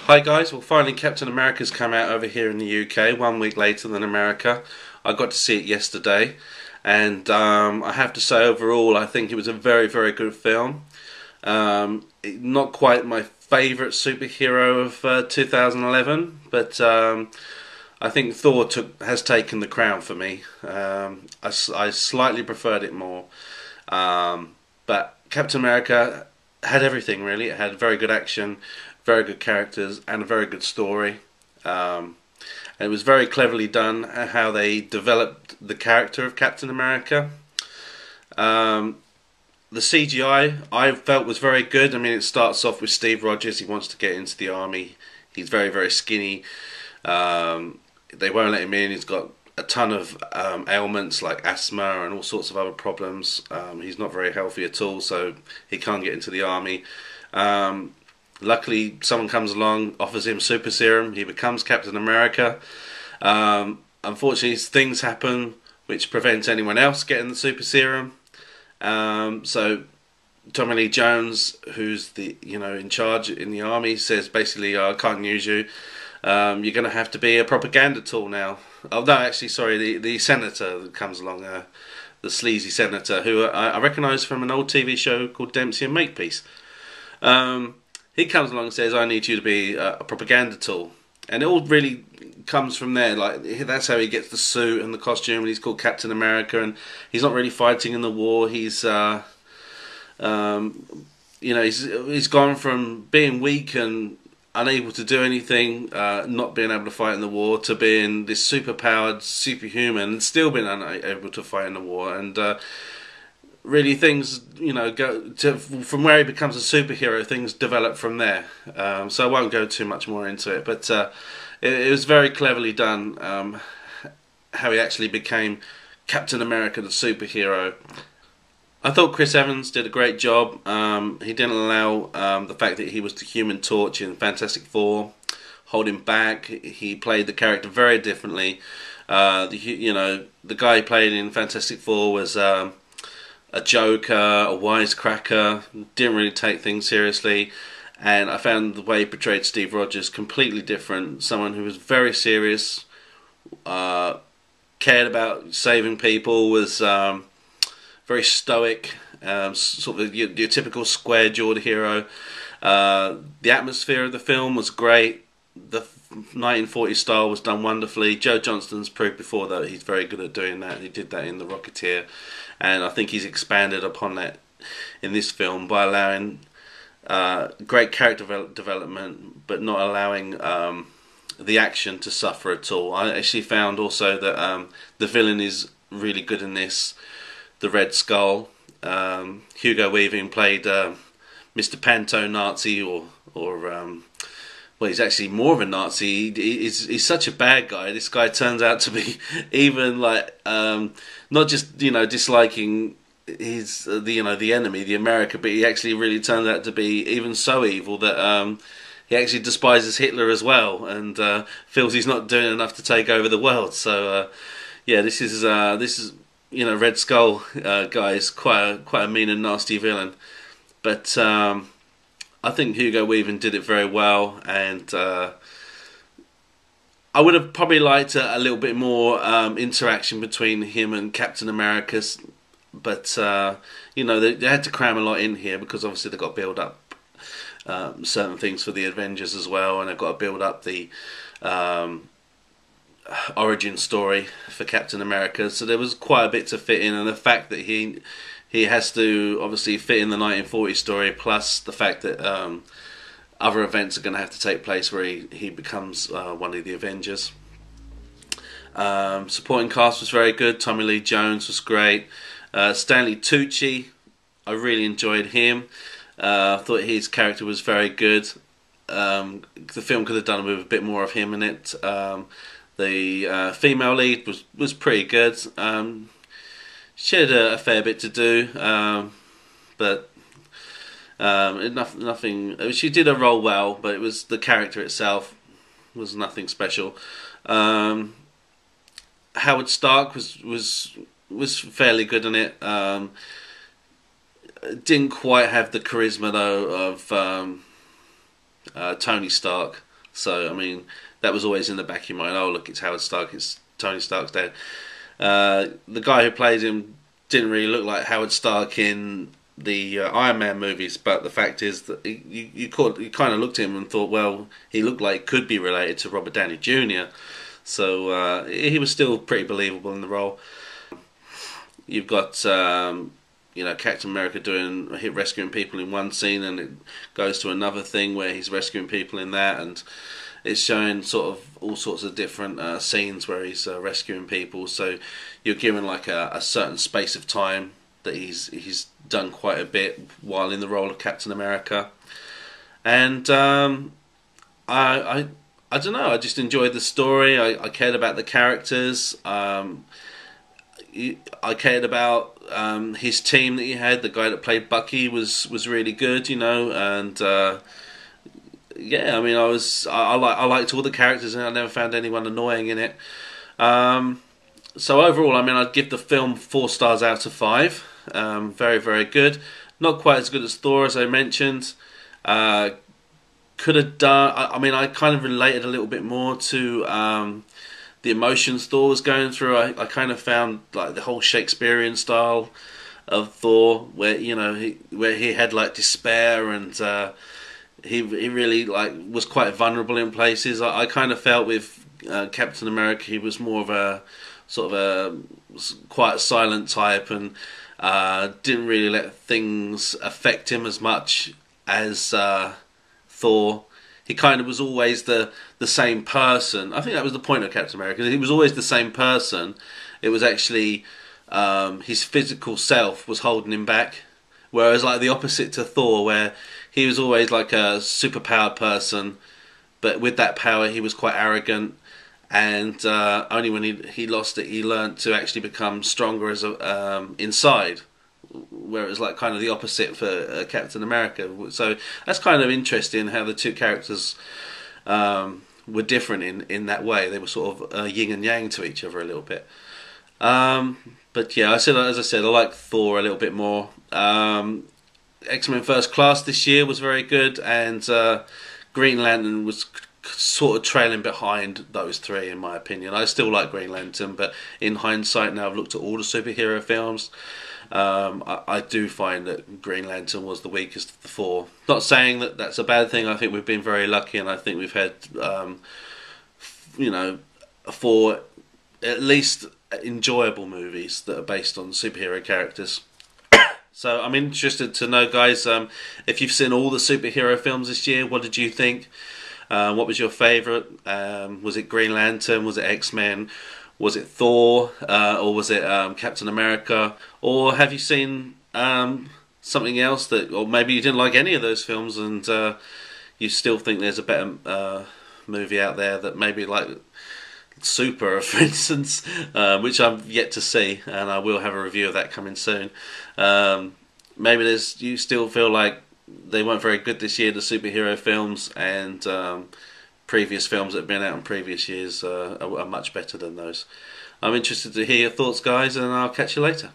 Hi guys, well finally Captain America's come out over here in the UK 1 week later than America. I got to see it yesterday and I have to say overall I think it was a very good film. Not quite my favourite superhero of 2011, but I think Thor has taken the crown for me. I slightly preferred it more, but Captain America had everything really. It had very good action, very good characters, and a very good story. And it was very cleverly done how they developed the character of Captain America. The CGI I felt was very good. I mean, it starts off with Steve Rogers. He wants to get into the army. He's very skinny. They won't let him in. He's got a ton of ailments like asthma and all sorts of other problems. He's not very healthy at all, so he can't get into the army. Luckily, someone comes along, offers him super serum. He becomes Captain America. Unfortunately, things happen which prevent anyone else getting the super serum. So Tommy Lee Jones, who's the in charge in the army, says basically, I can't use you. You're going to have to be a propaganda tool now. Oh no, actually, sorry, the senator that comes along, the sleazy senator, who I recognise from an old TV show called Dempsey and Makepeace. He comes along and says, I need you to be a propaganda tool. And it all really comes from there. Like, that's how he gets the suit and the costume, and he's called Captain America, and he's not really fighting in the war. He's he's gone from being weak and unable to do anything, not being able to fight in the war, to being this super-powered superhuman and still being unable to fight in the war. And really things, go to, from where he becomes a superhero, things develop from there. So I won't go too much more into it, but it was very cleverly done, how he actually became Captain America, the superhero. I thought Chris Evans did a great job. He didn't allow the fact that he was the Human Torch in Fantastic Four hold him back. He played the character very differently. The guy he played in Fantastic Four was a joker, a wisecracker, didn't really take things seriously, and I found the way he portrayed Steve Rogers completely different. Someone who was very serious, cared about saving people, was very stoic, sort of your typical square-jawed hero. The atmosphere of the film was great. The 1940s style was done wonderfully. Joe Johnston's proved before that he's very good at doing that. He did that in The Rocketeer, and I think he's expanded upon that in this film by allowing great character development, but not allowing the action to suffer at all. I actually found also that the villain is really good in this, the Red Skull. Hugo Weaving played Mr. Panto Nazi, or well, he's actually more of a Nazi. He's such a bad guy. This guy turns out to be even like not just disliking the enemy, the America, but he actually really turns out to be even so evil that he actually despises Hitler as well, and feels he's not doing enough to take over the world. So this is Red Skull guy is quite a mean and nasty villain, but I think Hugo Weaving did it very well, and I would have probably liked a little bit more interaction between him and Captain America, but they had to cram a lot in here because obviously they've got to build up certain things for the Avengers as well, and they've got to build up the origin story for Captain America. So there was quite a bit to fit in, and the fact that he has to obviously fit in the 1940s story, plus the fact that other events are going to have to take place where he becomes one of the Avengers. Supporting cast was very good. Tommy Lee Jones was great. Stanley Tucci, I really enjoyed him. I thought his character was very good. The film could have done with a bit more of him in it. The female lead was pretty good. She had a fair bit to do, but nothing. She did her role well, but it was the character itself was nothing special. Howard Stark was fairly good in it. Didn't quite have the charisma though of Tony Stark. So I mean, that was always in the back of your mind. Oh look, it's Howard Stark. It's Tony Stark's dad. The guy who played him didn't really look like Howard Stark in the Iron Man movies, but the fact is that you kind of looked at him and thought, well, he looked like he could be related to Robert Downey Jr. So he was still pretty believable in the role. You've got Captain America rescuing people in one scene, and it goes to another thing where he's rescuing people in that, and it's showing sort of all sorts of different scenes where he's rescuing people. So you're given like a certain space of time that he's done quite a bit while in the role of Captain America, and I don't know. I just enjoyed the story. I cared about the characters. I cared about his team that he had. The guy that played Bucky was really good, and yeah, I mean, I liked all the characters, and I never found anyone annoying in it. So overall, I mean, I'd give the film 4 stars out of 5. Very, very good. Not quite as good as Thor, as I mentioned. Could have done. I mean, I kind of related a little bit more to the emotions Thor was going through. I kind of found like the whole Shakespearean style of Thor, where he had like despair, and he really like was quite vulnerable in places. I kind of felt with Captain America, he was more of a sort of a quiet, silent type, and didn't really let things affect him as much as Thor. He kind of was always the same person. I think that was the point of Captain America. He was always the same person. It was actually his physical self was holding him back. Whereas like the opposite to Thor, where he was always like a superpowered person, but with that power he was quite arrogant, and only when he lost it, he learned to actually become stronger as inside. Where it was like kind of the opposite for Captain America. So that's kind of interesting how the two characters were different in that way. They were sort of yin and yang to each other a little bit. But yeah, as I said, I like Thor a little bit more. X-Men First Class this year was very good, and Green Lantern was sort of trailing behind those three, in my opinion. I still like Green Lantern, but in hindsight, now I've looked at all the superhero films, I do find that Green Lantern was the weakest of the 4. Not saying that that's a bad thing. I think we've been very lucky, and I think we've had 4 at least enjoyable movies that are based on superhero characters. So I'm interested to know, guys, if you've seen all the superhero films this year, what did you think? What was your favourite? Was it Green Lantern? Was it X-Men? Was it Thor? Or was it Captain America? Or have you seen something else that, or maybe you didn't like any of those films, and you still think there's a better movie out there that maybe like Super, for instance, which I've yet to see, and I will have a review of that coming soon. Maybe you still feel like they weren't very good this year, the superhero films, and previous films that have been out in previous years are much better than those. I'm interested to hear your thoughts, guys, and I'll catch you later.